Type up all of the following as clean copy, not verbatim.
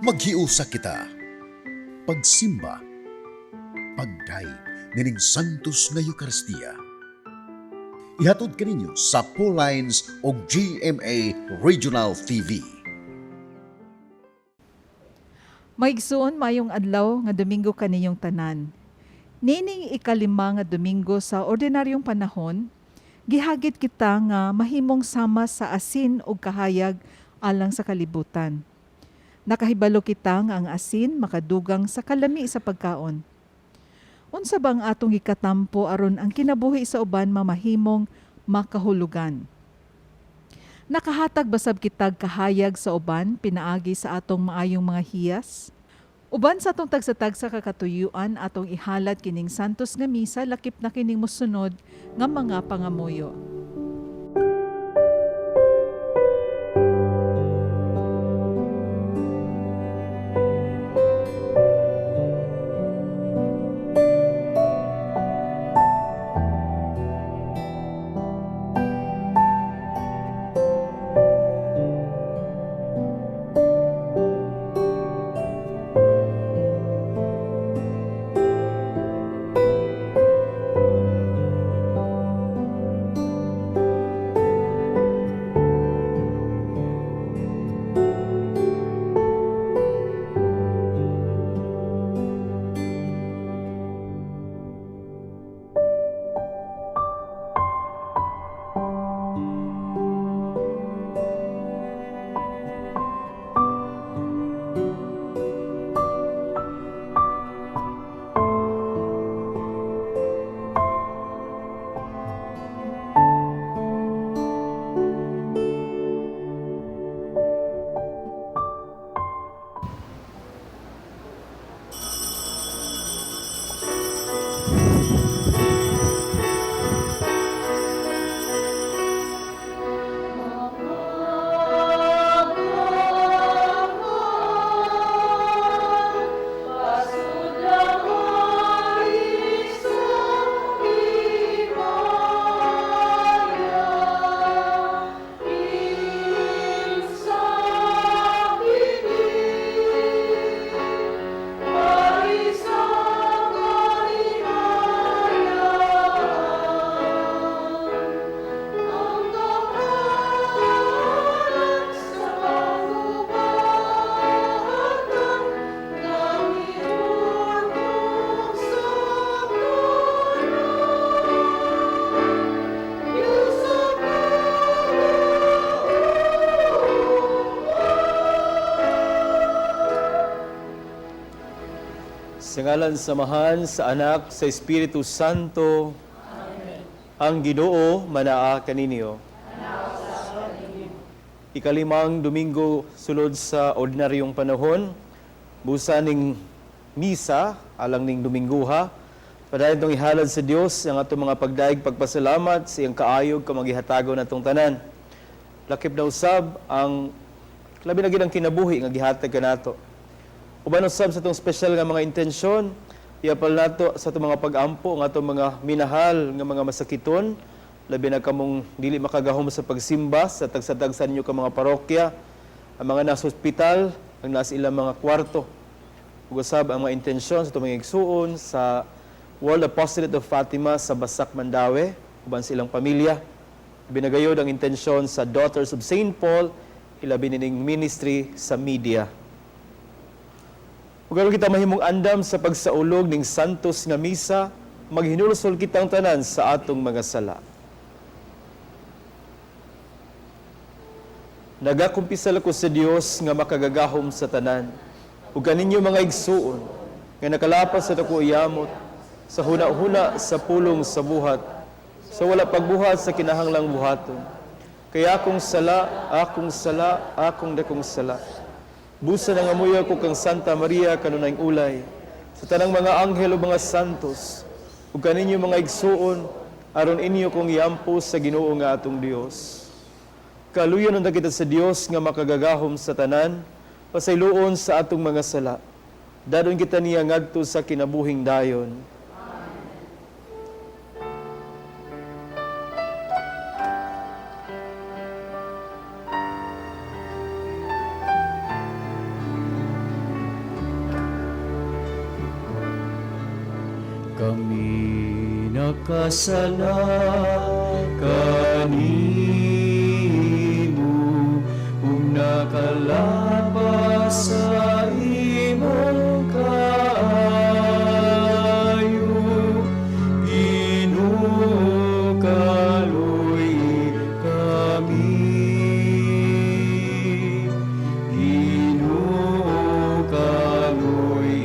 Maghiusa kita. Pagsimba, pagday, nining Santos nga Eucharistia. Ihatod kaninyo sa Paul Lines o GMA Regional TV. Maigsuon mayong adlaw nga Domingo kaniyong tanan. Nining ikalima nga Domingo sa ordinaryong panahon, gihagit kita nga mahimong sama sa asin ug kahayag alang sa kalibutan. Nakahibalo kita nga ang asin makadugang sa kalami sa pagkaon. Unsa bang atong gikatampo aron ang kinabuhi sa uban mamahimong makahulugan? Nakahatag basab kitag kahayag sa uban pinaagi sa atong maayong mga hiyas? Uban sa atong tagsa-tagsa kakatuyuan atong ihalat kining santos nga misa lakip na kining mosunod nga mga pangamuyo. Sa ngalan samahan sa Anak sa Espiritu Santo, Amen. Ang Ginoo manaa kaninyo. Ikalimang Domingo sulod sa ordinaryong panahon, busa ning misa alang ning Dominguha, padayon tong ihalad sa Dios ang atong mga pagdaig pagpasalamat sa iyang kaayog ka magihatagon natong tanan. Lakip na usab ang labi na gid ang kinabuhi nga gihatag kanato. Uban usab sa itong special nga mga intensyon, iapal nato sa itong mga pag-ampo, nga itong mga minahal nga mga masakiton, labi na kamong dili makagahom sa pagsimba sa tagsa-tagsan nyo ka mga parokya, ang mga nasa hospital, ang nasa ilang mga kwarto. Ug usab ang mga intensyon sa itong mga igsuon sa World Apostolate of Fatima sa Basak, Mandaue, uban sa ilang pamilya. Binagayod ang intensyon sa Daughters of St. Paul, ilabi nining ministry sa media. Ug kita mahimong andam sa pagsaulog ning santos nga misa, maghinulsol kitang tanan sa atong mga sala. Nagakumpisal ako sa Dios nga makagagahom sa tanan, ug kaninyo mga igsuon nga nakalapas sa dako iyamot, sa huna-huna sa pulong sa buhat, sa wala pagbuhat sa kinahanglang buhaton. Kaya akong sala, akong dakong sala. Busa na nga muya ko kang Santa Maria kanunayng ulay, sa tanang mga anghel o mga santos, ug kaninyo mga igsuon, aron inyo kong iampo sa Ginoo nga atong Dios. Kaluyan ang kita sa Dios nga makagagahom sa tanan, pasayloon sa atong mga sala. Dadon kita niya ngadto sa kinabuhing dayon. kami nakasala kanimo ug nakalapas sa imong kaayo. Ginoo, kaluy kami. Ginoo, kaluy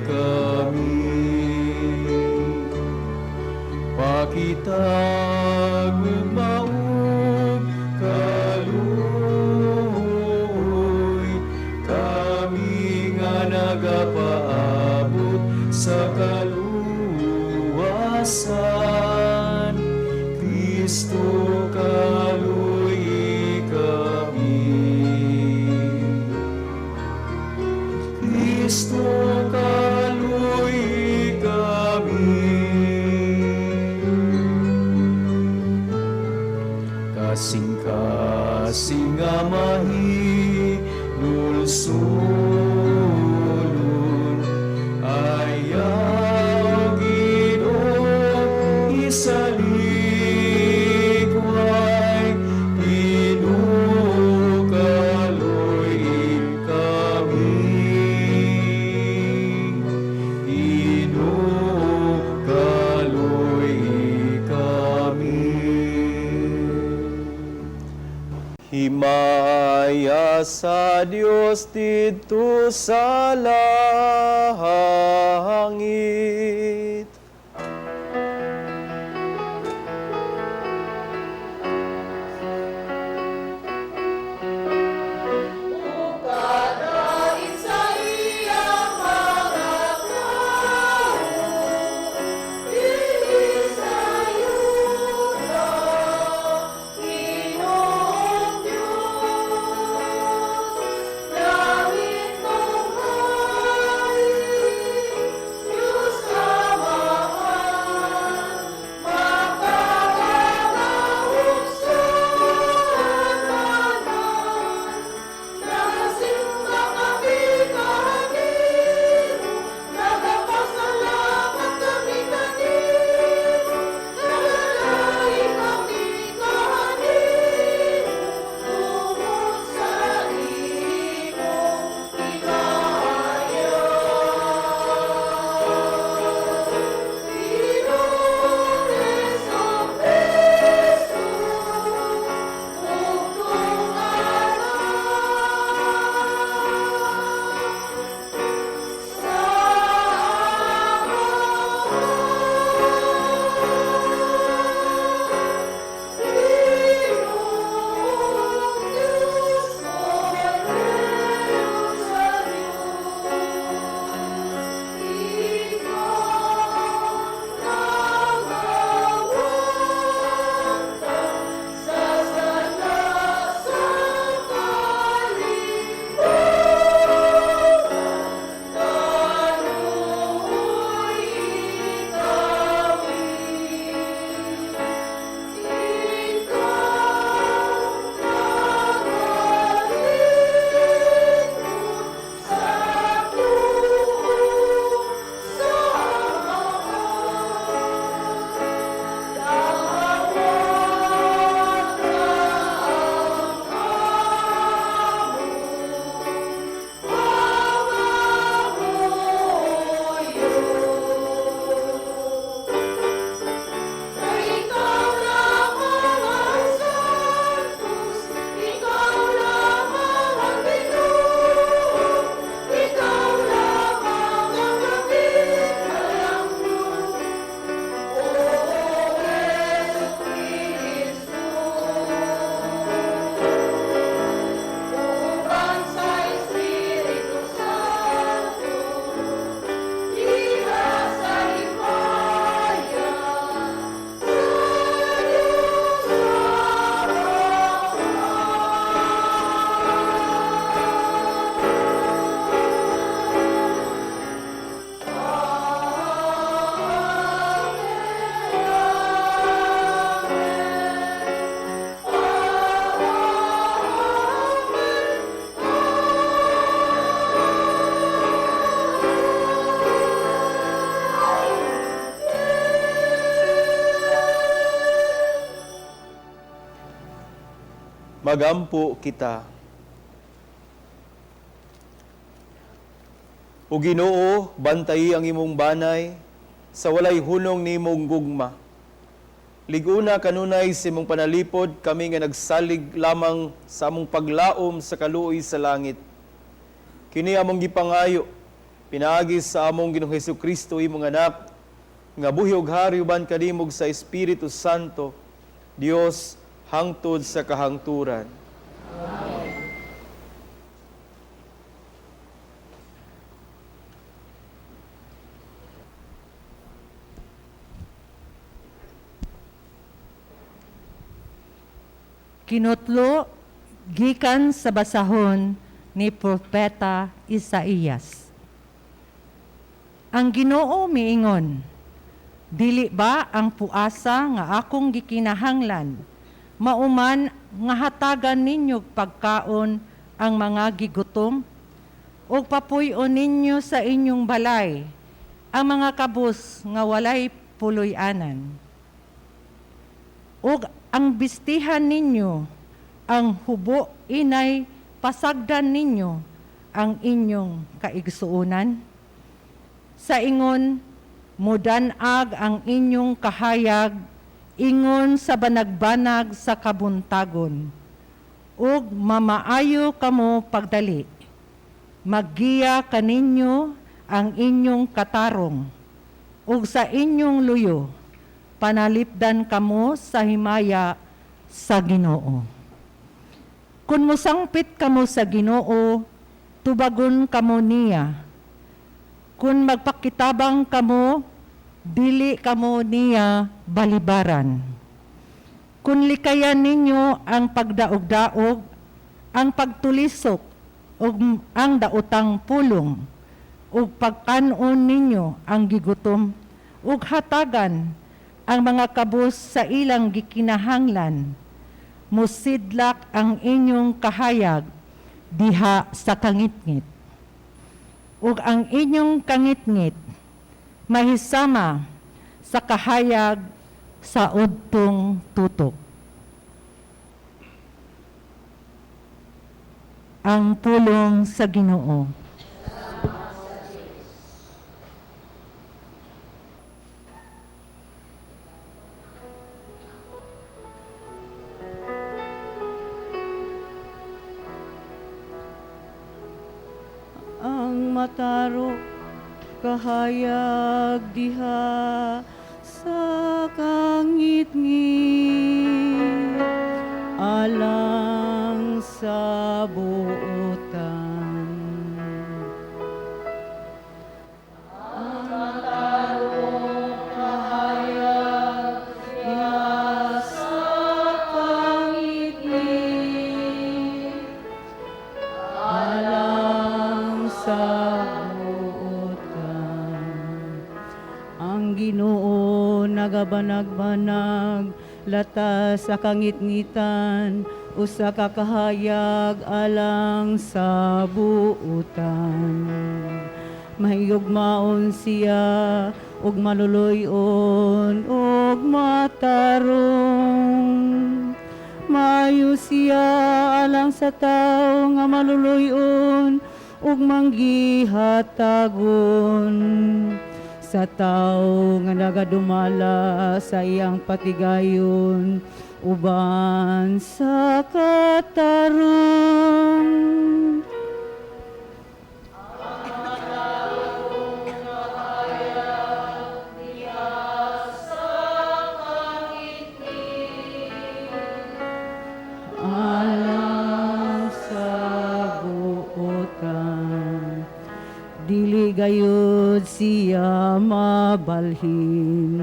kami. Pakitag maug kaluy kami nga nagapaabot sa kaluwasan. Kristo, kaluy kami. Kristo, kaluy kami. Kasing-kasing nga mahilulsulon, ayaw Ginoo isalikway. Ginoo, kaluy kami. Ginoo, kaluy kami. Himaya sa Dios dito sa langit. Langit mong hari, Diyos Ama magampo kita. O Ginoo, bantayi ang imong banay, sa walay hunong ni imong gugma. Liguna kanunay sa imong panalipod, kami nga nagsalig lamang sa among paglaom sa kaluoy sa langit. Kini among gipangayo, pinaagi sa among Ginoong Hesukristo imong anak, nga buhi ug hari uban kadimog sa Espiritu Santo, Dios hangtod sa kahangturan. Kinutlo gikan sa basahon ni Propeta Isaías. Ang Ginoo miingon, dili ba ang puasa nga akong gikinahanglan, mauman nga hatagan ninyo pagkaon ang mga gigutom, o papuy-on ninyo sa inyong balay ang mga kabus nga walay puloy-anan. Ug ang bistihan ninyo, ang hubo inay pasagdan ninyo ang inyong kaigsuunan. Sa ingon, mudanag ang inyong kahayag, ingon sa banag-banag sa kabuntagon. Ug mamaayo kamo pagdali. Maggiya kaninyo ang inyong katarong. Ug sa inyong luyo, panalipdan kamo sa himaya sa Ginoo. Kung musangpit kamo sa Ginoo, tubagon kamo niya. Kung magpakitabang kamo, dili kamo niya balibaran. Kung likayan ninyo ang pagdaog-daog, ang pagtulisok, ug ang daotang pulong, ug pagkanon ninyo ang gigutom, ug hatagan ang mga kabus sa ilang gikinahanglan, musidlak ang inyong kahayag diha sa kangitngit. Ug ang inyong kangitngit mahisama sa kahayag sa udtong tutok. Ang pulong sa Ginoo. Ang mataro kahayag diha sa kangitngit alang sa buotan. Ang mataro kahayag diha sa kangitngit alang sa buotan. Ang Ginoo nagabanag-banag latas sa kangitngitan usa ka kahayag alang sa buotan. Mahigugmaon siya ug maluluyon ug matarong. Maayo siya alang sa tawo nga maluluyon ug manggihatagon. Sa tawo nga nagadumala sa iyang patigayon uban sa katarong. Alang sa buotan, dili gayud siya mabalhin.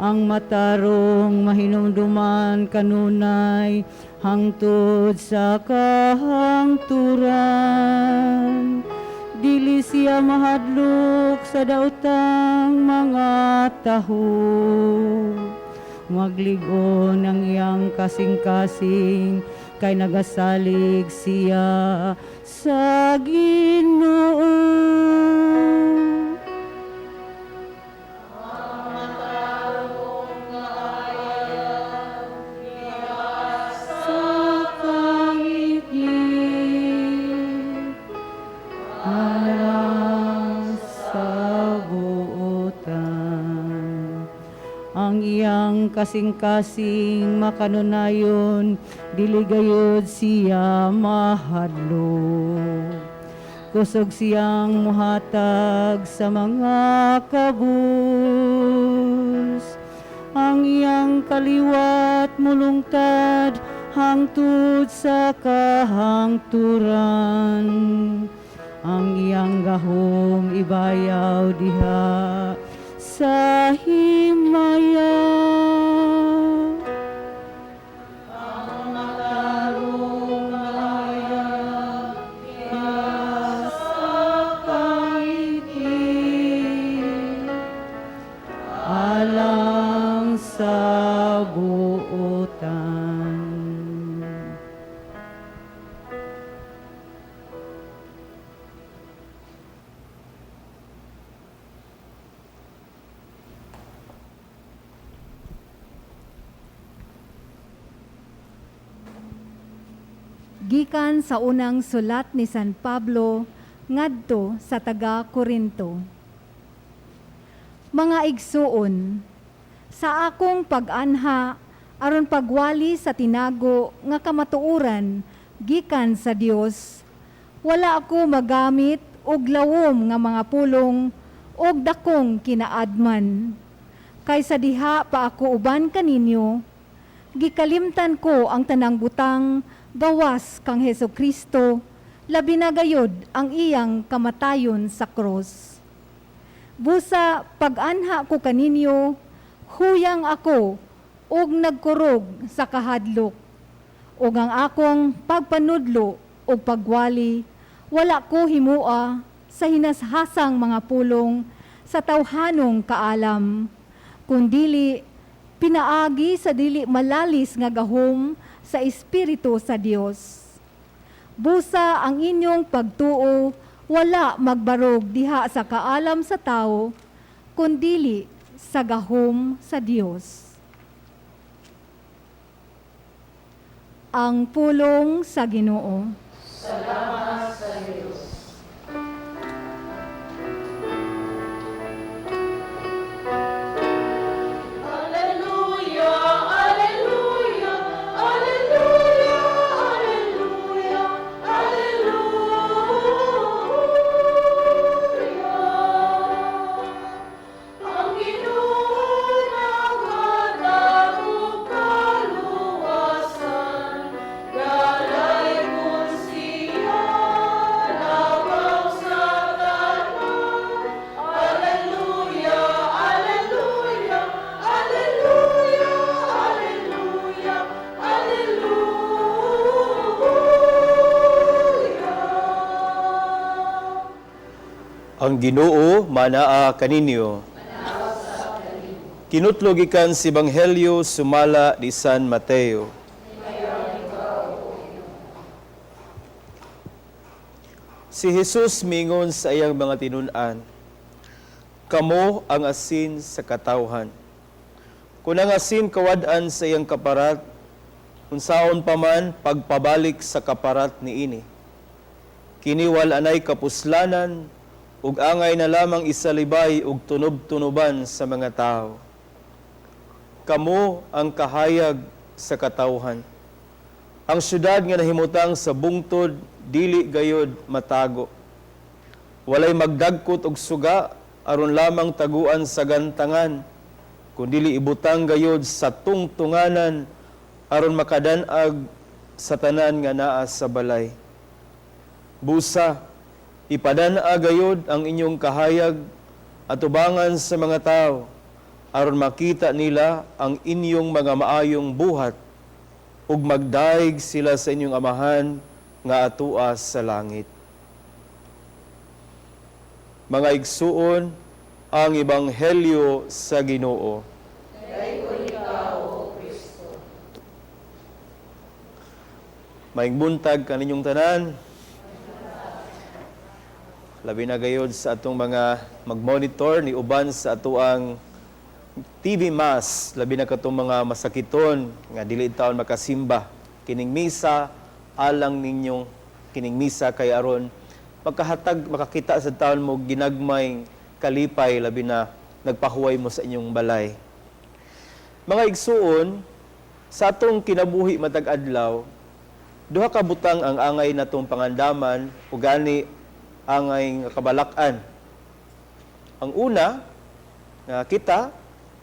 Ang matarong mahinumduman kanunay hangtod sa kahangturan. Dili siya mahadlok sa daotang mga taho. Magligon ang iyang kasing-kasing kay nagasalig siya sa Ginoo. Sa alang sa buotan. Ang iyang kasing-kasing makanunayon, dili gayud siya mahadlok. Kusog siyang muhatag sa mga kabus. Ang iyang kaliwat mulungtad hangtod sa kahangturan. Ang iyang gahom ibayaw diha sa himaya. Ang matarong malaya diha sa kaigid, alang sa buotan. Gikan sa unang sulat ni San Pablo ngadto sa taga-Korinto. Mga igsuon, sa akong pag-anha aron pagwali sa tinago nga kamatuoran gikan sa Dios, wala ako magamit og lawom nga mga pulong og dakong kinaadman. Kaysa diha pa ako uban kaninyo, gikalimtan ko ang tanang butang gawas kang Hesukristo, labi na gayod ang iyang kamatayon sa krus. Busa pag-anha ko kaninyo, huyang ako og nagkurog sa kahadlok, og ang akong pagpanudlo og pagwali, wala ko himua sa hinashasang mga pulong sa tawhanong kaalam, kundili pinaagi sa dili malalis nga gahom sa Espiritu sa Dios. Busa ang inyong pagtuo, wala magbarog diha sa kaalam sa tao, kundili sa gahom sa Dios. Ang pulong sa Ginoo. Ang Ginoo manaa kaninyo. Kinutlo gikan si Ebanghelyo sumala di San Mateo. Si Jesus mingon sa iyang mga tinun-an, kamo ang asin sa katawhan. Kung ang asin kawad-an sa iyang kaparat, unsaon pa man pagpabalik sa kaparat niini. Kiniwal anay kapuslanan, ug angay na lamang isalibay ug tunob-tunoban sa mga tao. Kamo ang kahayag sa katawhan. Ang syudad nga nahimutang sa bungtod, dili gayod matago. Walay magdagkot og suga, aron lamang taguan sa gantangan, kundili ibutang gayod sa tungtunganan, aron makadanag sa tanan nga naa sa balay. Busa, ipadana gayod ang inyong kahayag at ubangan sa mga tao, aron makita nila ang inyong mga maayong buhat, ug magdaig sila sa inyong amahan nga atua sa langit. Mga igsuon, ang Ebanghelyo sa Ginoo. Maing buntag kaninyong tanan. Labi na gayod sa atong mga mag-monitor ni uban sa atuang TV Mass, labi na katong mga masakiton nga dili taon makasimba kining misa alang ninyong kining misa kay aron makakita sa taon mo ginagmayng kalipay labi na nagpahuway mo sa inyong balay. Mga igsuon, sa atong kinabuhi matag adlaw, duha ka butang ang angay natong pangandaman ug gani angay nga kabalakan. Ang una nga kita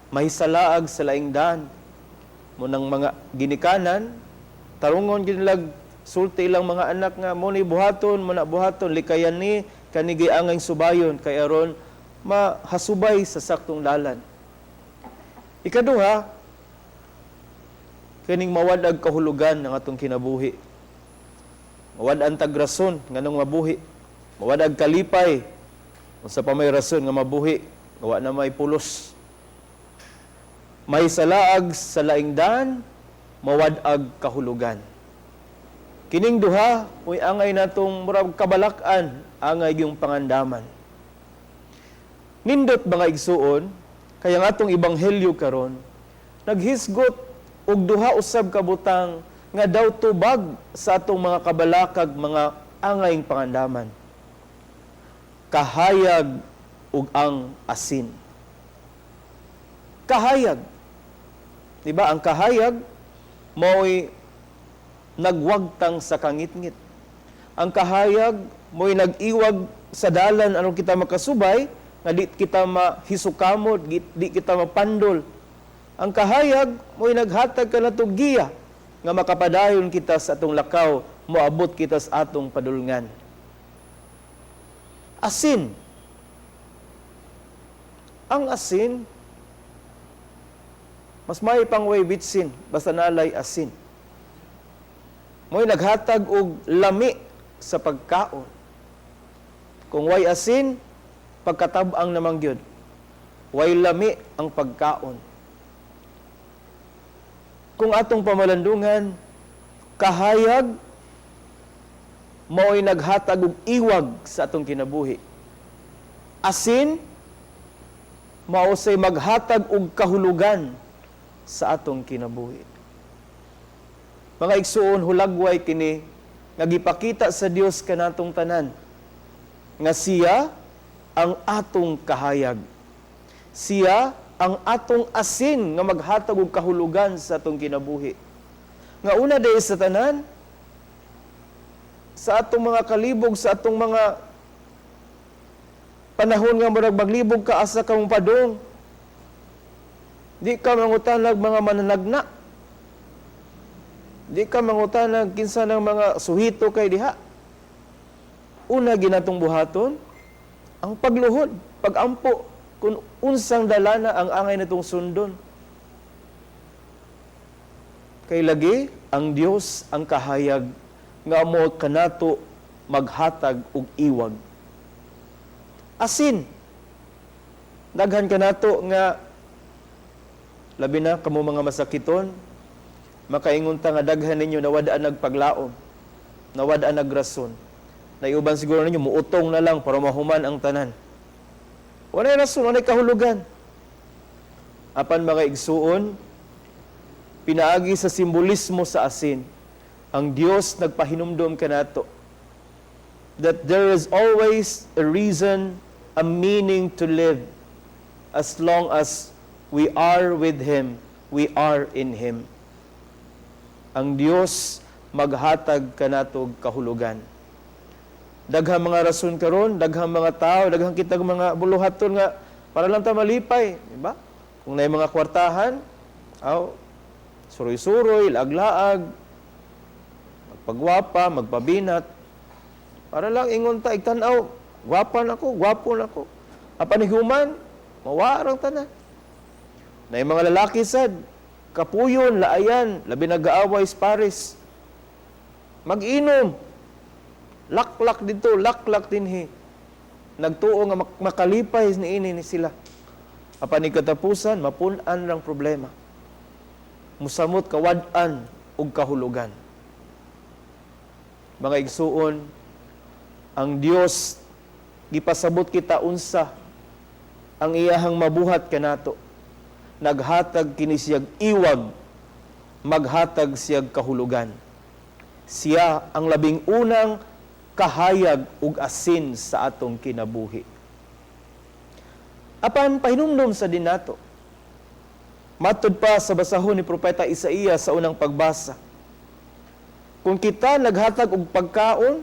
mahisalaag sa laing daan mo ng mga ginikanan, tarungon ginilag sulti ilang mga anak nga mo ni buhaton, mo na buhaton, likayan ni kanigi angay subayon kay aron mahasubay sa saktong dalan. Ikaduha, kaning mawadag kahulugan ng atong kinabuhi. Mawadag tagrason nganong mabuhi. Mawadag kalipay unsa pa may rason nga mabuhi, gawa na may pulos. May salaag sa laing daan, mawadag kahulugan. Kining duha, uy angay natong murag kabalakan, angay yung pangandaman. Nindot mga igsuon, kaya nga atong ibanghelyo karon, naghisgot og duha usab ka butang nga daw tubag sa atong mga kabalakag mga angayng pangandaman. Kahayag ug ang asin. Kahayag. Di ba ang kahayag mo'y nagwagtang sa kangitngit. Ang kahayag mo'y nag-iwag sa dalan anong kita makasubay nga di kita mahisukamod, di kita mapandol. Ang kahayag mo'y naghatag ka na giya nga makapadayon kita sa atong lakaw, moabot kita sa atong padulngan. Asin. Ang asin, mas may pangway bitsin, basta nalay asin. Mo'y naghatag og lami sa pagkaon. Kung way asin, pagkatab-ang namang gyud. Way lami ang pagkaon. Kung atong pamalandungan, kahayag, mao'y naghatag og iwag sa atong kinabuhi. Asin, mao say maghatag og kahulugan sa atong kinabuhi. Mga igsuon, hulagway kini nga gipakita sa Dios kanatong tanan nga siya ang atong kahayag. Siya ang atong asin nga maghatag og kahulugan sa atong kinabuhi. Nga una dahil sa tanan, sa atong mga kalibog, sa atong mga panahon nga murag maglibog ka asa ka mong padong, di ka mangutanag mga mananagna. Di ka mangutanag kinsa ng mga suhito kay diha. Una ginatong buhaton, ang pagluhod, pagampo, kung unsang dalana ang angay natong sundon. Kay lagi, ang Dios ang kahayag nga mo kanato maghatag og iwag. Asin. Daghan kanato nga labi na kamo mga masakiton, makaingon ta nga daghan ninyo nawadaan nagpaglaom, nawadaan nagrason. Naiuban siguro ninyo muutong na lang para mahuman ang tanan. Walay rason, walay kahulugan. Apan mga igsuon, pinaagi sa simbolismo sa asin, ang Dios nagpahinumdom kanato that there is always a reason, a meaning to live as long as we are with Him, we are in Him. Ang Dios maghatag kanato og kahulugan. Daghang mga rason karon, daghang mga tao, daghang kitag mga buluhaton nga para lang ta malipay, di ba? Kung nay mga kwartahan, suroy-suroy, laag-laag, magpagwapa, magpabinat, para lang ingon ta igtan-aw, gwapa nako, gwapo nako. Apan human, mawarang tanan. Nay mga lalaki sad, kapuyon, laayan, labi nag-aaway sa Paris. Mag-inom, laklak dito, laklak dinhi. Nagtuo nga makalipay ni ini ni sila. Apan ni katapusan, mapun-an lang problema. Musamot kawad-an og kahulugan. Mga igsuon, ang Dios gipasabot kita unsa ang iyahang mabuhat kanato. Naghatag kini siyag iwag, maghatag siyag kahulugan. Siya ang labing unang kahayag ug asin sa atong kinabuhi. Apan pahinumdom sa dinato. Matud pa sa basahon ni Propeta Isaías sa unang pagbasa. Kung kita naghatag og pagkaon,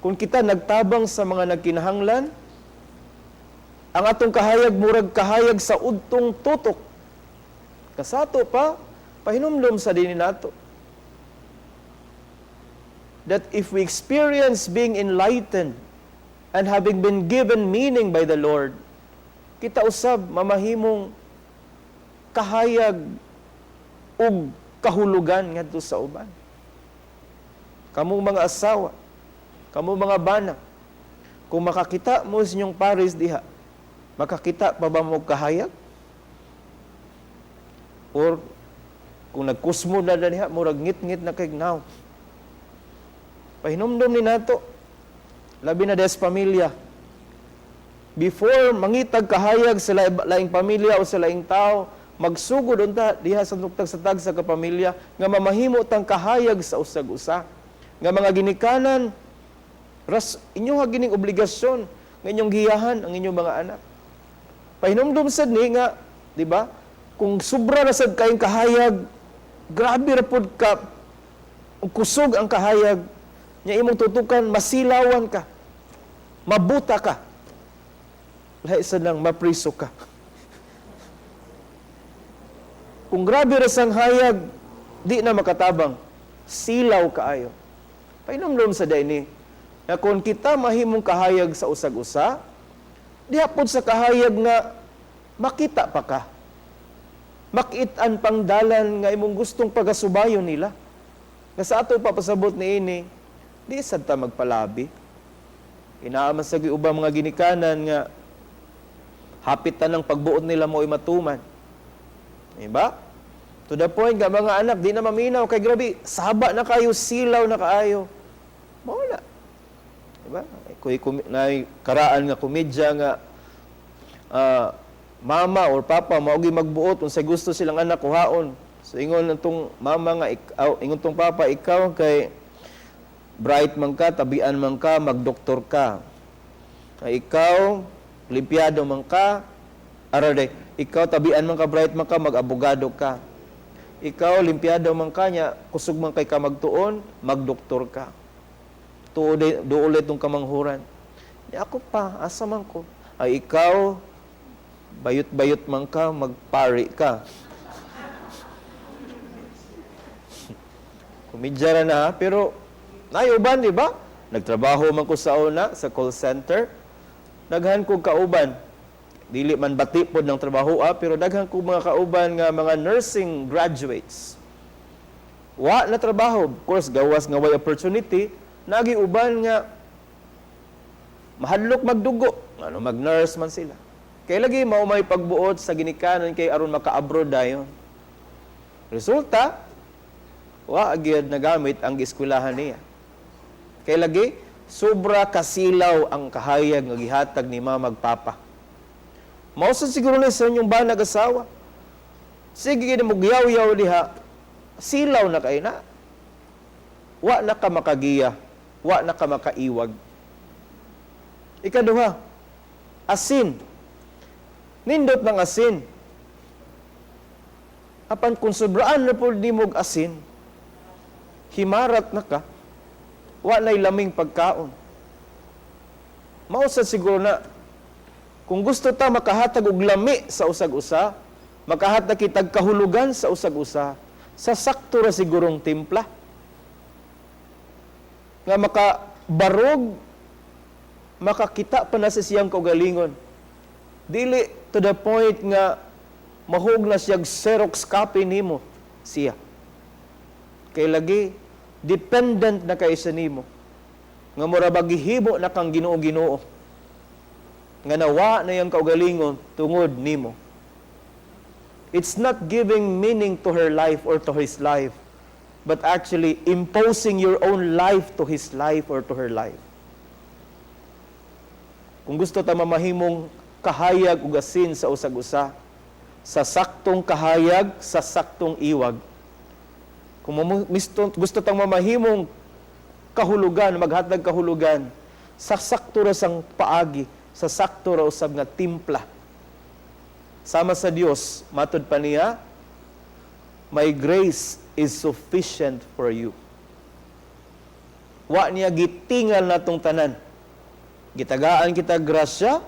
kung kita nagtabang sa mga nagkinahanglan, ang atong kahayag murag kahayag sa udtong tutok. Kasato pa, pahinumdom sa dini nato. That if we experience being enlightened and having been given meaning by the Lord, kita usab mamahimong kahayag ug kahulugan ngadto sa uban. Kamong mga asawa, kamong mga bana, kung makakita mo sa inyong pares diha, makakita pa ba mo kahayag? Or kung nagkusmo na diha, murag ngit-ngit na kay now. Pahinumdom ni nato, labi na des pamilya. Before mangitag kahayag sa laing pamilya o sa laing tao, magsugod unta diha sa tugtag sa kapamilya nga mamahimo tang kahayag sa usag-usa. Nga mga ginikanan, inyo ha gining obligasyon nga inyong giyahan ang inyong mga anak. Pahinumdom sad ni nga, di ba? Kung sobra na sad kayong kahayag, grabe ra pud ka, kusog ang kahayag, nya imong tutukan, masilawan ka, mabuta ka, lahi sad lang mapriso ka. Kung grabe ra sang hayag, di na makatabang, silaw kaayo. Pahinumdom sa dayni, na kung kita mahimong kahayag sa usag-usa, di hapon sa kahayag nga makita pa ka. Makitaan pang dalan nga imong gustong pagasubayon nila. Nga sa ato papasabot ni ini, di sad ta magpalabi. Inaaman sa ubang mga ginikanan nga hapitan ng pagbuot nila mo'y matuman. Diba? To the point nga mga anak, di na maminaw, kay grabe, saba na kayo, silaw na kaayo. Mawala. Diba? Karaan nga komedya nga mama or papa maugi magbuot unsay gusto silang anak kuhaon. So ingon nitong mama nga ingon tong papa, ikaw kay bright man ka, tabian man ka, magdoktor ka. Ikaw limpyado man ka, ikaw tabian man ka, bright man ka, mag-abogado ka. Ikaw limpyado man ka nya, kusog man kay ka magtuon, magdoktor ka. Duol itong kamanghuran. Ako pa, asa man ko. Ikaw, bayot-bayot man ka, magpari ka. Kumidyara na, pero nayuban, di ba? Nagtrabaho man ko sa una, sa call center. Daghan ko kauban. Dili man bati pod ng trabaho, pero daghan ko mga kauban nga mga nursing graduates. Wa na trabaho. Of course, gawas nga way opportunity. Nagiuban nga mahadlok magdugo. Ano, mag-nurse man sila. Kaya lagi mao may pagbuot sa ginikanan kay aron maka-abroad dayon. Resulta, wa agad nagamit ang eskwelahan niya. Kaya lagi, sobra kasilaw ang kahayag nga gihatag ni mama magpapa. Mausan siguro na sa inyong ba nag-asawa. Sige gini mo giyaw-yaw diha, silaw na kayo na. Wa na ka makagiya, wa na ka makaiwag. Ikaduha, asin. Nindot ng asin. Apan kung sobraan na po di mo asin, himarat na ka, wa na'y laming pagkaon. Mausad siguro na, kung gusto ta makahatag og lami sa usag-usa, makahatag kitag kahulugan sa usag-usa, sa sakto ra sigurong timpla. Nga makabarog, makakita pa na sa siyang kaugalingon. Dili to the point nga mahog na siyang Xerox copy nimo siya. Kay lagi, dependent na kay sa nimo. Nga mura bagihimo na kang Ginoo-Ginoo. Nga nawa na yung kaugalingon tungod nimo. It's not giving meaning to her life or to his life, but actually imposing your own life to his life or to her life. Kung gusto ta mamahimong kahayag ug asin sa usag-usa, sa saktong kahayag, sa saktong iwag. Kung gusto tang mamahimong kahulugan, maghatag kahulugan sa sakto ra sang paagi, sa sakto ra usab nga timpla. Sama sa Dios, matud pa niya, my grace is sufficient for you. Wa niya gitingal natong tanan. Gitagaan kita grasya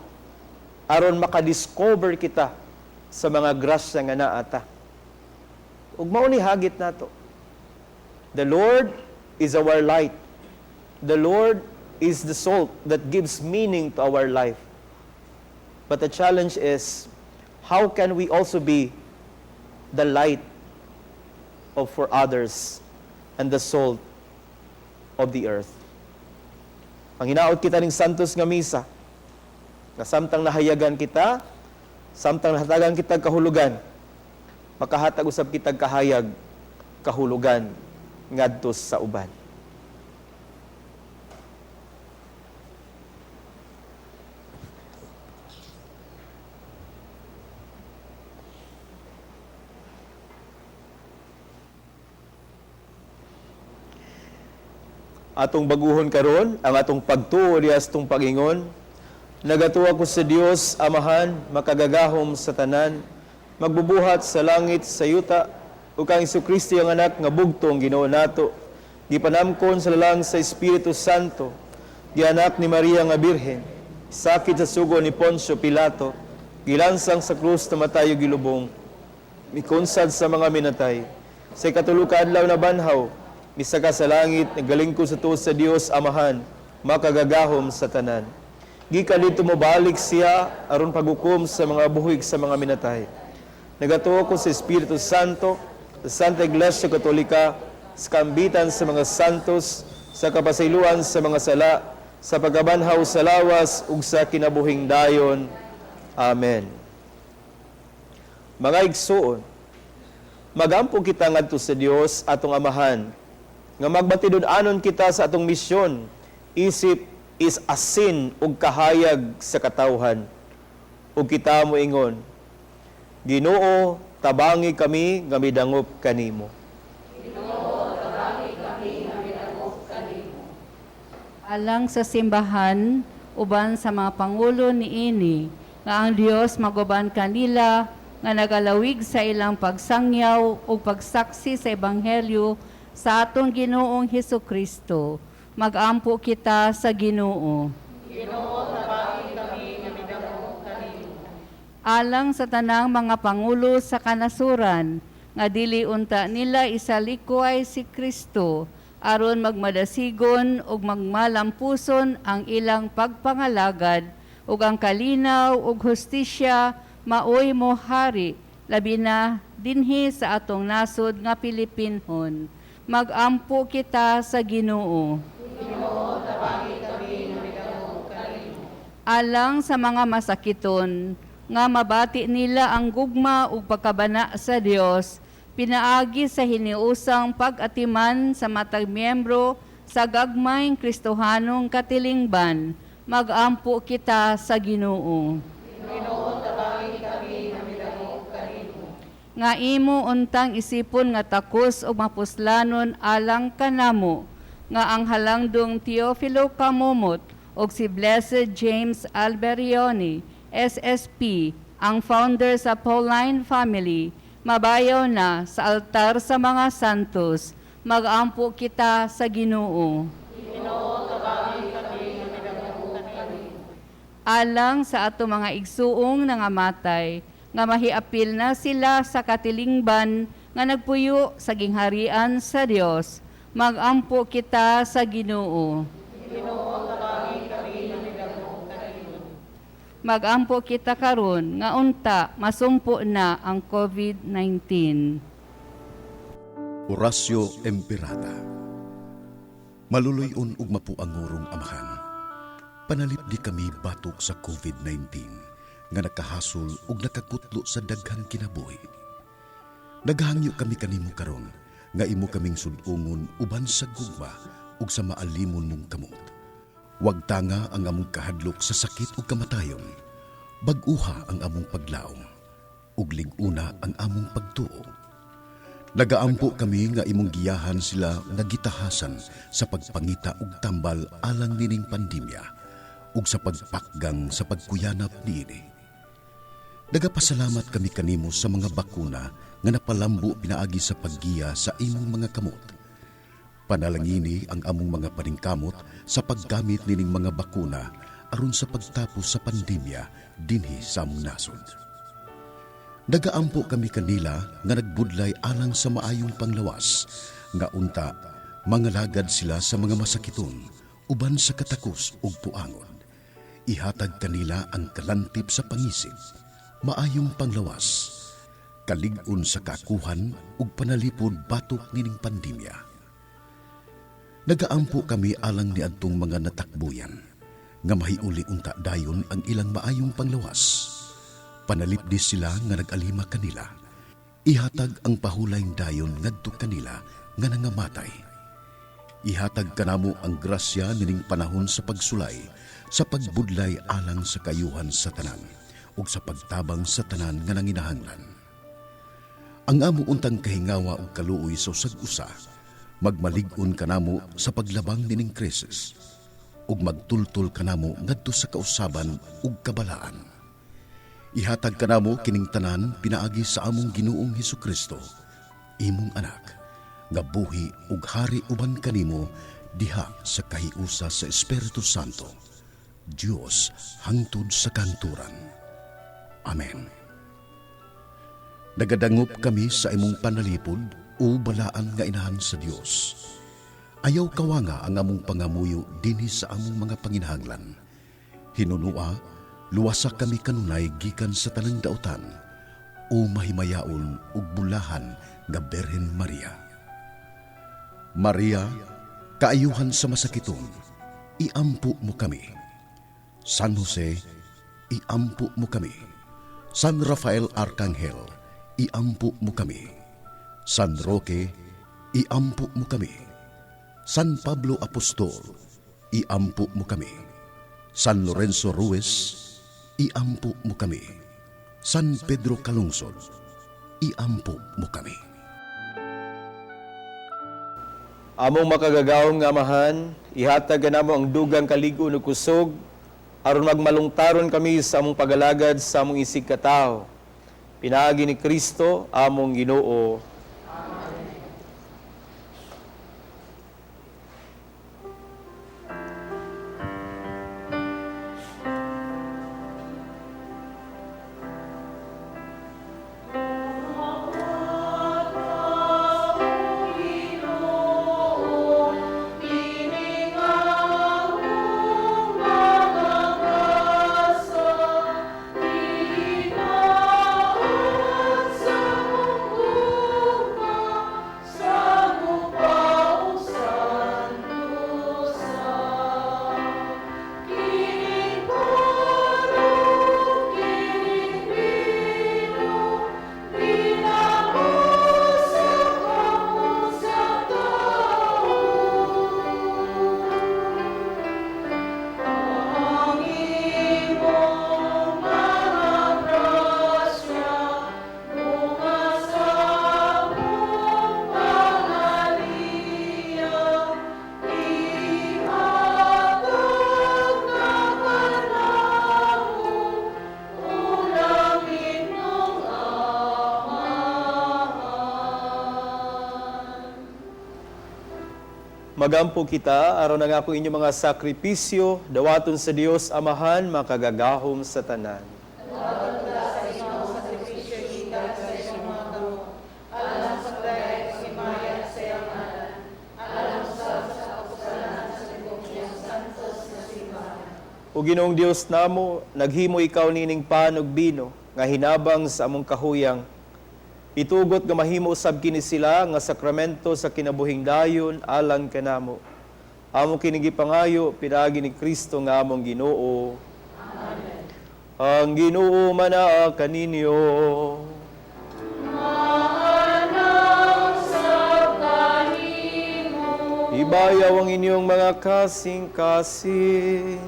aron makadiscover kita sa mga grasya nga naata. Ug mao ni hagit nato. The Lord is our light. The Lord is the salt that gives meaning to our life. But the challenge is, how can we also be the light for others and the salt of the earth? Ang hinaot kita ning Santos nga Misa, na samtang nahayagan kita, samtang nahatagan kita kahulugan, makahatag usab kita kahayag, kahulugan, ngadto sa uban. Atong baguhon karon ang atong pagtuo dias tong pagingon. Nagatuwa ko sa Dios Amahan, makagagahom sa tanan, magbubuhat sa langit sa yuta, ug kang Hesukristo ang anak nga bugtong Ginoo nato, gipanamkon sa lalang sa Espiritu Santo, gianak ni Maria nga Birhen, sakit sa sugo ni Poncio Pilato, gilansang sa krus namatayo gilubong, mikonsad sa mga minatay, sa ikatulukan adlaw na banhaw, misaka sa langit, nagalingkod sa tuos sa Dios Amahan, makagagahom sa tanan. Gikan dito mo balik siya aron paghukom sa mga buhig sa mga minatay. Nagatuo ko sa Espiritu Santo, sa Santa Iglesia Katolika, sa kambitan sa mga santos, sa kapasayloan sa mga sala, sa pagabanhaw sa lawas ug sa kinabuhing dayon. Amen. Mga igsoon, magampo kita ngadto sa Dios atong Amahan, nga magbatidon-anon kita sa atong misyon, isip is asin ug kahayag sa katawhan. Ug kita mo ingon, Ginoo, tabangi kami nga midangop kanimo. Alang sa simbahan, uban sa mga pangulo niini, nga ang Dios maguban kanila, nga nagalawig sa ilang pagsangyaw o pagsaksi sa Ebanghelyo sa atong Ginoong Hesukristo. Mag-ampo kita sa Ginoo. Alang sa tanang mga pangulo sa kanasuran, nga dili unta nila isalikway si Kristo, aron magmadasigon ug magmalampuson ang ilang pagpangalagad, ug ang kalinaw ug hustisya maoy mohari, labi na dinhi sa atong nasod nga Pilipinhon. Mag-ampo kita sa Ginoo. Alang sa mga masakiton, nga mabati nila ang gugma ug pagkabana sa Dios, pinaagi sa hiniusang pag-atiman sa matag miyembro sa gagmayng Kristohanong katilingban, mag-ampo kita sa Ginoo. Nga imo untang isipon nga takos o mapuslanon alang kanamo, nga ang halangdong Teofilo Camomot o si Blessed James Alberioni, SSP, ang founder sa Pauline Family, mabayaw na sa altar sa mga santos, mag-ampo kita sa Ginoo. Alang sa ato mga igsuong nangamatay, nga mahiapil na sila sa katilingban nga nagpuyo sa gingharian sa Dios, mag-ampo kita sa Ginoo. Mag-ampo kita karon nga unta masumpo na ang COVID-19. Orasyo Emperata. Maluluyon ug mapuangurong Amahan, panalip di kami batok sa COVID-19 nga nakahasol ug nakakutlo sa daghang kinabuhi. Naghangyo kami kanimo karon nga imo kaming sud-ungon uban sa gugma ug sa maalimon mong kamot. Wag tanga ang among kahadlok sa sakit ug kamatayon. Bag-uha ang among paglaom ug lig-una ang among pagtuo. Nagaampo kami nga imong giyahan sila nga gitahasan sa pagpangita ug tambal alang nining pandemya ug sa pagpakgang sa pagkuyanap niini. Nagapasalamat kami kanimo sa mga bakuna nga napalambo pinaagi sa paggiya sa imong mga kamot. Panalangini ang among mga paningkamot sa paggamit nining mga bakuna aron sa pagtapos sa pandemya dinhi sa among nasod. Nagaampo kami kanila nga nagbudlay alang sa maayong panglawas, nga unta, mangalagad sila sa mga masakiton, uban sa katakos ug puangon. Ihatag kanila ang kalantip sa pangisip, maayong panglawas, kalig-on sa kakuhan ug panalipod batok nining pandemya. Nagaampo kami alang ni adtong mga natakbuyan, nga mahiuli unta dayon ang ilang maayong panglawas. Panalipdi sila nga nag-alima kanila. Ihatag ang pahulayng dayon ngadto kanila nga nangamatay. Ihatag kanamo ang grasya nining panahon sa pagsulay, sa pagbudlay alang sa kayuhan sa tanan, ug sa pagtabang sa tanan nga nanginahanglan. Ang amo untang kahingawa ug kaluoy sa usag-usa, magmalig-on kanamo sa paglabang nining krisis, ug magtultol kanamo ngadto sa kausaban ug kabalaan. Ihatag kanamo kining tanan pinaagi sa among Ginoong Hesukristo, imong anak, nga buhi ug hari uban kanimo diha sa kahiusa sa Espiritu Santo, Dios hangtod sa kanturan. Amen. Nagadangop kami sa imong panalipod o balaan nga inahan sa Dios. Ayaw kawanga ang among pangamuyo dinhi sa among mga panginahanglan. Hinunua, luwasa kami kanunay gikan sa tanang dautan, o mahimayaon ug bulahan nga Berhen Maria. Maria, kaayuhan sa masakiton, iampo mo kami. San Jose, iampo mo kami. San Rafael Arcangel, iampo mo kami. San Roque, iampo mo kami. San Pablo Apostol, iampo mo kami. San Lorenzo Ruiz, iampo mo kami. San Pedro Calungsod, iampo mo kami. Among makagagawong nga amahan, ihatag kanamo ang dugang kaligo ug kusog, aron magmalungtaron kami sa among pagalagad sa among isig katao. Pinaagi ni Kristo, among Ginoo. Magampo kita aron ang ako inyong mga sakripisyo, dawaton sa Dios Amahan, makagagahom sa tanan. O Ginoong Dios namo, naghimo ikaw nining pan ug bino, nga hinabang sa among kahuyang. Itugot nga mahimo usab kini sila nga sakramento sa kinabuhing dayon alang kanamo. Amo kini gipangayo pinaagi ni Kristo nga among Ginoo. Amen. Ang Ginoo manaa kaninyo. Manang sa kanimo. Ibayaw ang inyong mga kasing-kasing.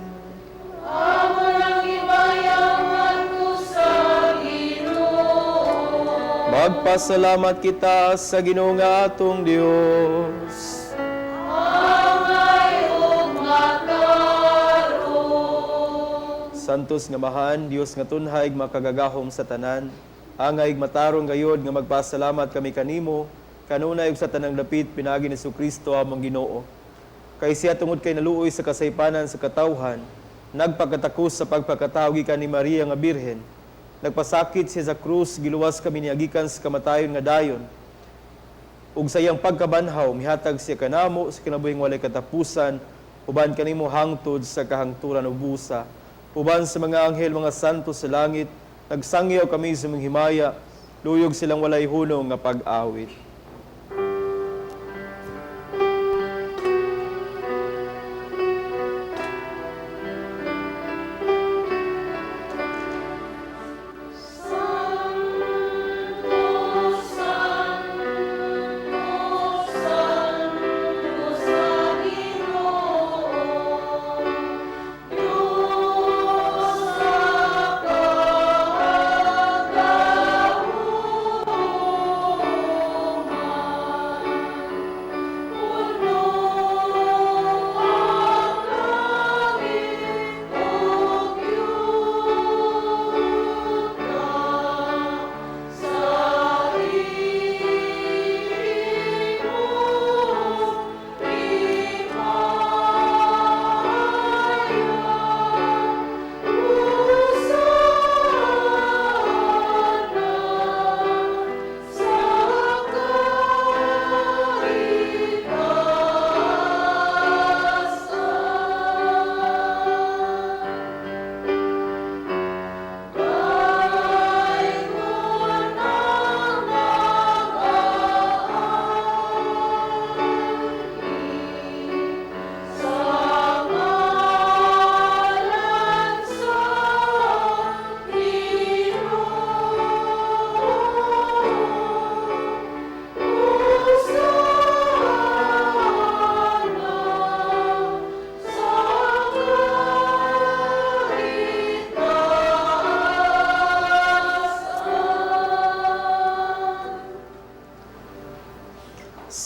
Magpasalamat kita sa Ginoo nga atong Dios. Santos nga mahan, Dios nga tunhay makagagahom sa tanan. Angay matarong gayod nga magpasalamat kami kanimo, kanunay ug sa tanang dapit pinagi ni Kristo among Ginoo. Kay siya tungod kay naluoy sa kasaypanan sa katawhan, nagpagkatakos sa pagpakatao gikan ni Maria nga Birhen. Nagpasakit siya sa krus, giluwas kami niagikan sa kamatayon nga dayon. Ug sa iyang pagkabanhaw, mihatag siya kanamo sa kinabuhing walay katapusan, uban kanimo hangtod sa kahangturan ug busa. Uban sa mga anghel, mga santo sa langit, nagsangyaw kami sa mga himaya, luyog silang walay hunong nga pag-awit.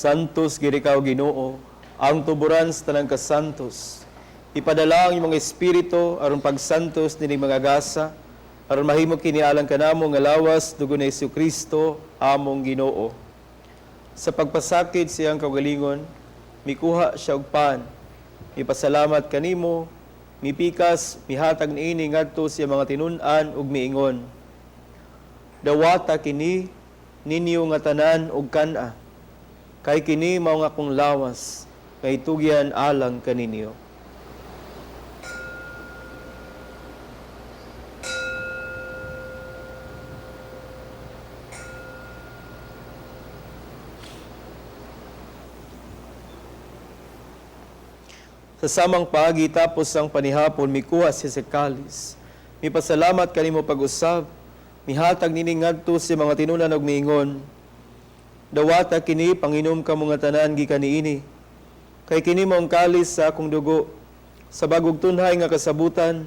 Santos girikaw Ginoo, ang tuburan sa tanang kasantos. Ipadala ang imong espiritu aron pagsantos nining mga gasa, aron mahimo kini alang kanamo nga lawas dugo ni Kristo among Ginoo. Sa pagpasakit siyang kaugalingon, mikuha siya og pan. Ipasalamat kanimo, mipikas, mihatag niini ngadto sa mga tinun-an ug miingon. Dawata kini ninyo nga tanan og kana. Kay kini mao nga akong lawas, kay tugyan alang kaninyo. Sa samang paagi tapos ang panihapon, mikuha siya sa kalis. Mipasalamat kanimo pag-usab, mihatag nini ngadto sa mga tinunan og miingon. Dawata kini panginom ka mga tanan gikan niini. Kay kini mao ang kalis sa akong dugo, sa bagog tunhay nga kasabutan,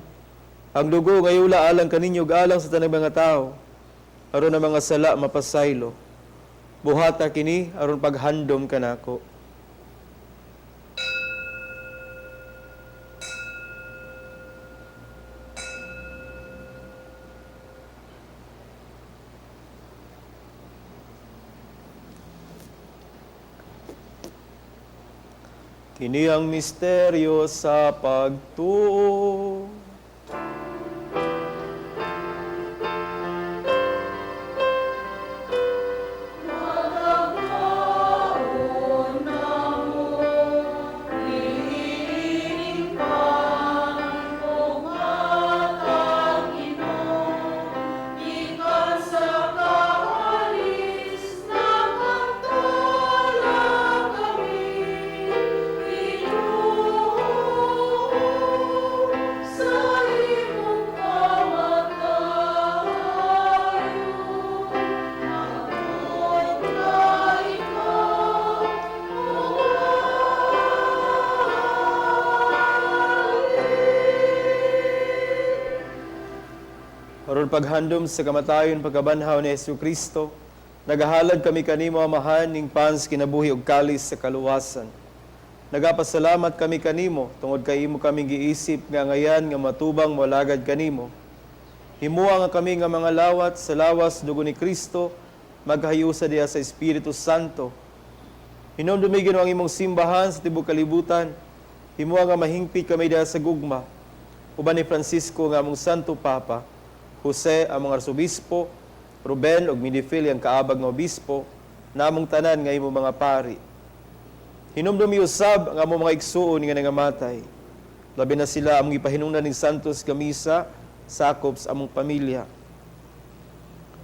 ang dugo nga iula alang kaninyo alang sa tanang mga tao, aron ang mga sala mapasaylo. Buhata kini aron paghandom kanako. Kini ang misteryo sa pagtuo. Aron paghandom sa kamatayon pagkabanhaw ni Kristo, Nagahalad kami kanimo amahan ning pans kinabuhi ug kalis sa kaluwasan. Nagapasalamat kami kanimo tungod kay imo kaming giisip nga ngayan nga matubang walagad kanimo. Himuha nga kami nga mga lawat sa lawas dugo ni Kristo maghayusa diha sa Espiritu Santo. Hinumdumigin ang imong simbahan sa tibuok kalibutan. Himuha nga mahingpit kami diha sa gugma. Uban ni Francisco nga among Santo Papa, Jose among Arsobispo, Ruben ug Midifil ang kaabag nga obispo, namong tanan nga imong mga pari. Hinumdumi usab ang among mga igsuon nga nangamatay. Labi na sila among ipahinungdan ni Santos Camisa, sakop sa among pamilya.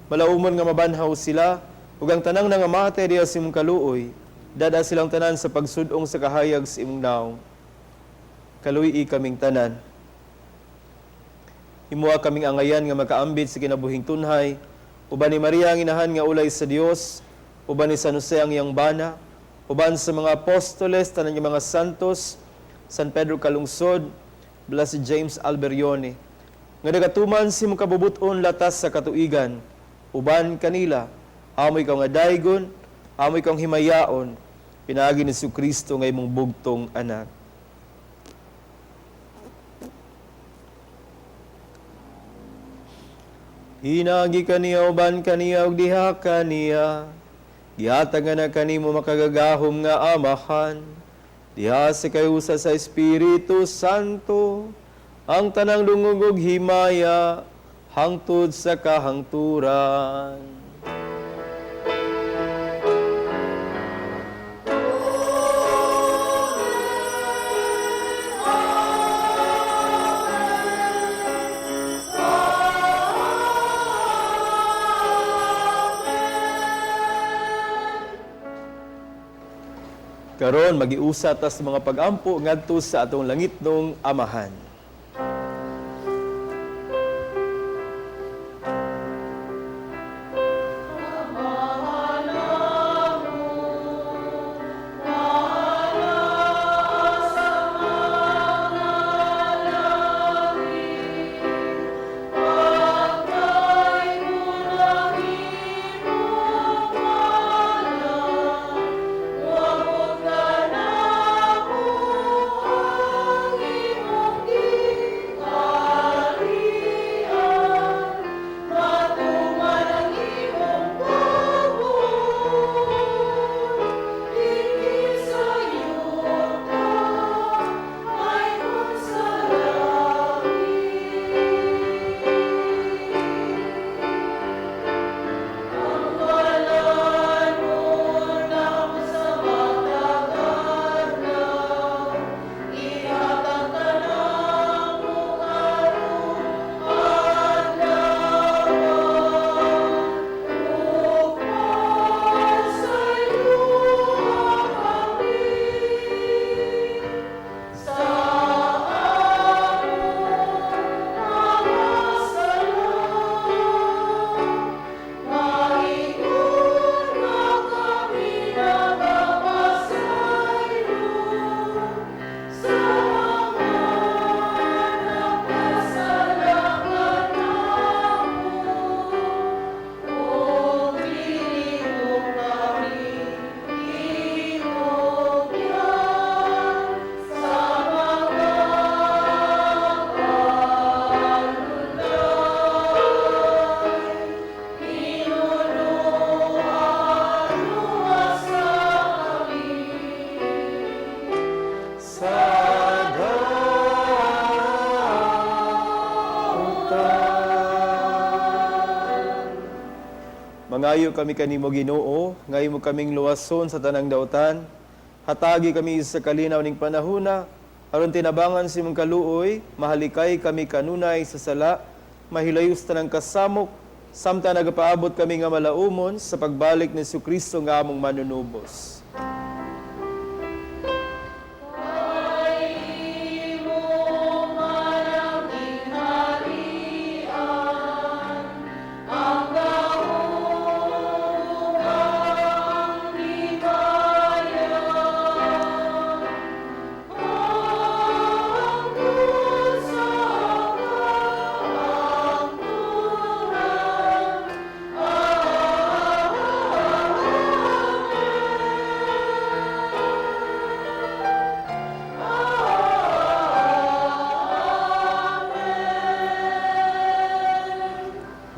Malaumon nga mabanhaw sila, ug ang tanang nangamatay diha sa imong kaluoy, dada silang tanan sa pagsudong sa kahayag sa imong naong. Kaluyi kaming tanan. Himuha kaming angayan nga makaambit sa kinabuhing tunhay, uban ni Maria ang inahan nga ulay sa Dios, uban ni San Jose ang iyang bana, uban sa mga apostoles, tanan nga mga santos, San Pedro Calungsod, Blessed James Alberione, nga nagatuman si mong kabubuton latas sa katuigan, uban kanila, amoy ka nga daygon, amoy kang himayaon, pinagi ni Kristo nga imong bugtong anak. Hinagi kaniya uban kaniya ug diha kaniya. Gihatag nga na kanimo makagagahom nga amahan. Diha sa kayusa sa Espiritu Santo. Ang tanang dungog ug himaya hangtod sa kahangturan. Karon magiusa ta sa mga pag-ampo ngadto sa atong langitnong amahan. Mangayo kami kanimo Ginoo, ngayo mo kaming luwason sa tanang daotan. Hatagi kami sa kalinaw ning panahuna, aron tinabangan si mong kaluoy, mahalikay kami kanunay sa sala, mahilayos tanang kasamok, samtang nagapaabot kami nga malaumon sa pagbalik ni Kristo nga among manunubos.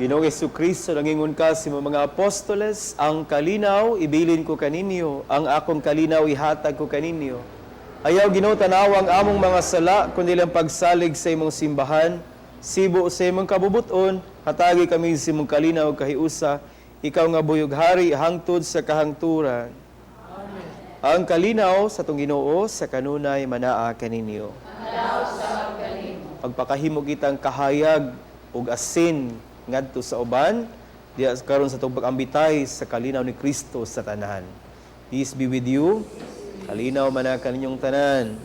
Ginoong Jesucristo, nangingon ka sa mga apostoles, ang kalinaw ibilin ko kaninyo, ang akong kalinaw ihatag ko kaninyo. Ayaw Ginoo tanawang among mga sala, kundi lang pagsalig sa imong simbahan, sibo sa imong kabubuton, hatagi kami sa imong kalinaw kahiusa, ikaw nga buyog hari hangtod sa kahangturan. Amen. Ang kalinaw sa tong Ginoo sa kanunay manaa kaninyo. Pagpakahimo kitang kahayag ug asin ngadto sa uban, diya karon sa tong pag-ambitay sa kalinaw ni Kristo sa tanan. Peace be with you. Kalinaw manaa kaninyong tanan.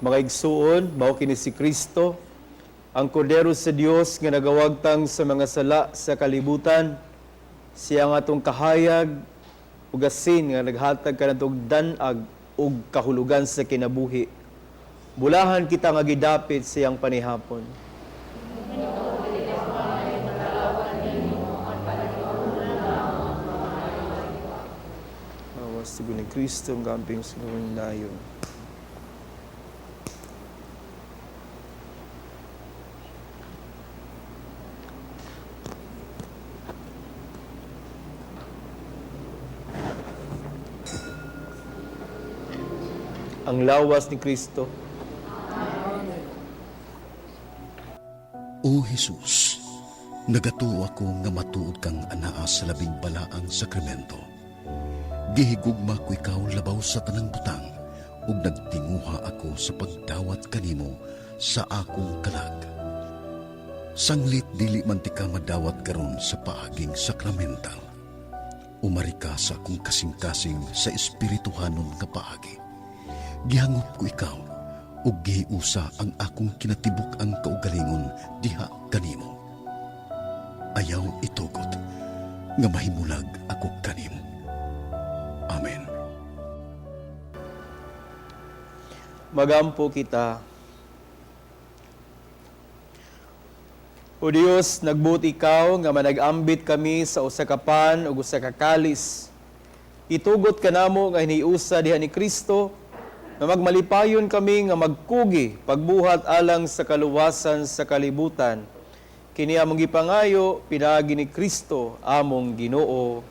Mga igsuon, mao kini si Kristo, ang kordero sa Dios nga nagawagtang sa mga sala sa kalibutan. Siya nga atong kahayag ug asin nga naghatag kanadtong danag ug kahulugan sa kinabuhi. Bulahan kita nga gidapit sa iyang panihapon. Awas tugon ni Kristo ang gamping sa dayon. Ang lawas ni Kristo. O Jesus, nagatuo ako nga matuod kang anaa sa labing balaang sakramento. Gihigugma ko ikaw labaw sa tanang butang, ug nagtinguha ako sa pagdawat kanimo sa akong kalag. Sanglit dili man ti ka madawat karon sa paaging sakramental. Umari ka sa akong kasing-kasing sa espirituhanon nga paagi. Gihangop ko ikaw, ug gihiusa ang akong kinatibuk ang kaugalingon diha kanimo. Ayaw itugot, nga mahimulag ako kanimo. Amen. Magampo kita. O Dios, nagbuot ikaw nga manag-ambit kami sa usa ka pan ug usa ka kalis. Itugot ka namo nga hiniusa diha ni Kristo, na magmalipayon kami nga magkugi pagbuhat alang sa kaluwasan sa kalibutan. Kini among gipangayo pinaagi ni Kristo among Ginoo.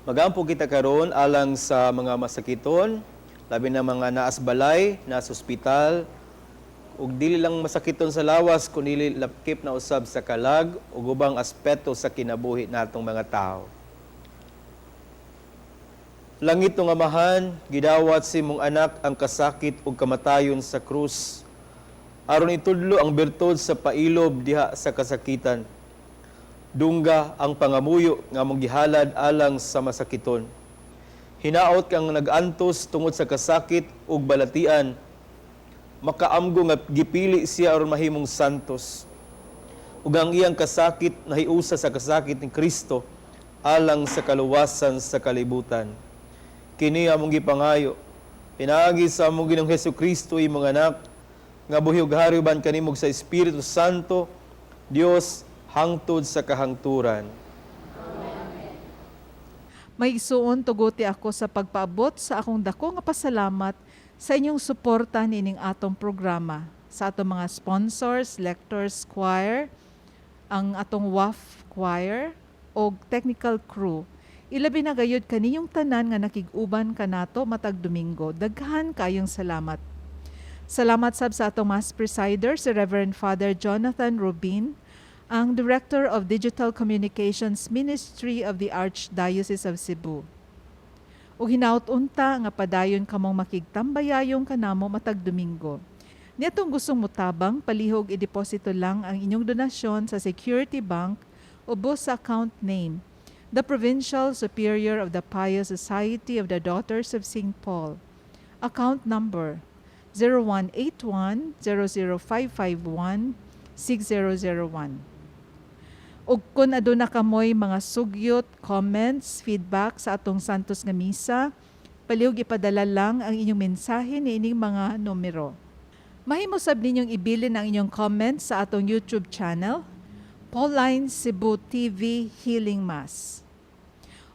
Magampo kita karon alang sa mga masakiton, labi na mga naas balay, naas ospital, ug dili lang masakiton sa lawas kundi lapkip na usab sa kalag ug ubang aspeto sa kinabuhi natong mga tao. Langit ng Amahan, gidawat si mong anak ang kasakit ug kamatayon sa krus. Aron itudlo ang bertod sa pailob diha sa kasakitan. Dungga ang pangamuyo nga mong gihalad alang sa masakiton. Hinaot kang nagantos tungod sa kasakit ug balatian. Makaamgo nga gipili siya aron mahimong santos. Ug ang iyang kasakit nahiusa sa kasakit ni Kristo alang sa kaluwasan sa kalibutan. Kini among gipangayo, pinaagi sa among Ginoong Hesukristo imong anak, nga buhi ug hariban kanimog sa Espiritu Santo, Dios hangtod sa kahangturan. May isuon tuguti ako sa pagpaabot sa akong dako nga pasalamat sa inyong suporta nining atong programa, sa atong mga sponsors, lectors, choir, ang atong WAF choir o technical crew. Ilabi na gayud kaniyong tanan nga nakig-uban kanato matag Domingo. Daghan kayong salamat. Salamat sab sa atong Mass Presider, si Reverend Father Jonathan Rubin, ang Director of Digital Communications Ministry of the Archdiocese of Cebu. Ug hinaut unta nga padayon kamong makigtambayayong kanamo matag Domingo. Nitong gustong mutabang, palihog i-deposito lang ang inyong donasyon sa Security Bank o sa account name, the Provincial Superior of the Pious Society of the Daughters of St. Paul. Account number 0181-00551-6001. Ug kung aduna kamoy mga sugyot, comments, feedback sa atong Santos nga Misa, palihog ipadala lang ang inyong mensahe ni ining mga numero. Mahimo sab ninyong ibilin ang inyong comments sa atong YouTube channel, Pauline Cebu TV Healing Mass.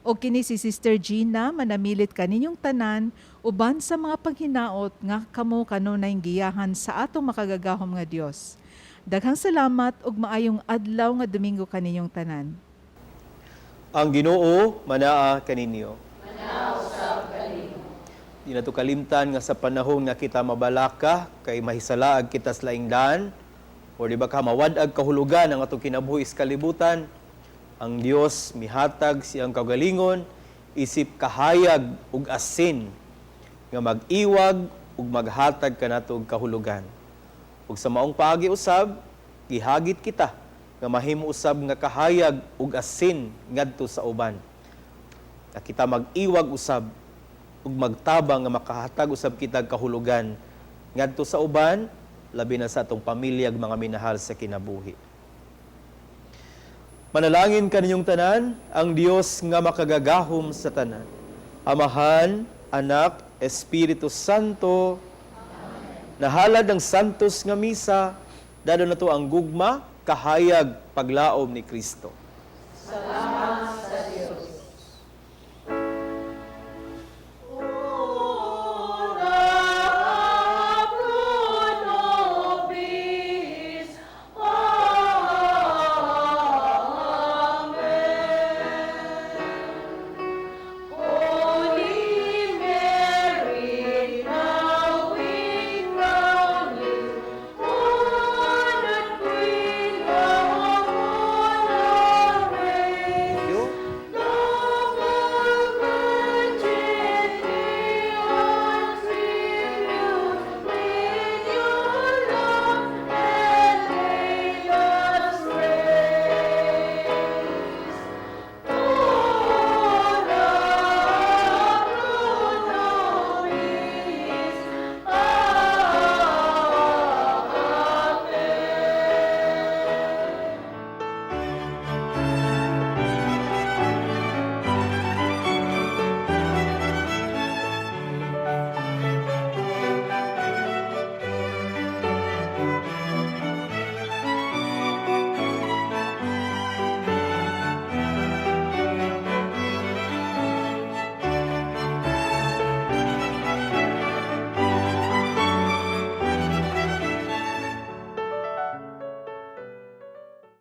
O kini si Sister Gina, manamilit kaninyong tanan, uban sa mga paghinaot nga kamo kanunay giyahan sa atong makagagahom nga Dios. Daghang salamat ug maayong adlaw nga Domingo kaninyong tanan. Ang Ginoo manaa kaninyo. Di na to kalimtan nga sa panahon nga kita mabalaka kay mahisalaag kita sa laing daan o di ba ka mawad-ag kahulugan ang atong kinabuhi sa kalibutan. Ang Dios mihatag siyang kagalingon, isip kahayag ug asin nga mag-iwag ug maghatag kanato og kahulugan. Ug sa maong paagi usab, gihagit kita nga mahimo usab nga kahayag ug asin ngadto sa uban. Nga kita mag-iwag usab ug magtabang nga makahatag usab kita og kahulugan ngadto sa uban, labi na sa atong pamilya ug mga minahal sa kinabuhi. Manalangin kaninyong tanan, ang Dios nga makagagahom sa tanan. Amahan, Anak, Espiritu Santo, nahalad ng Santos nga Misa, dado na to ang gugma, kahayag, paglaom ni Kristo. Salamat.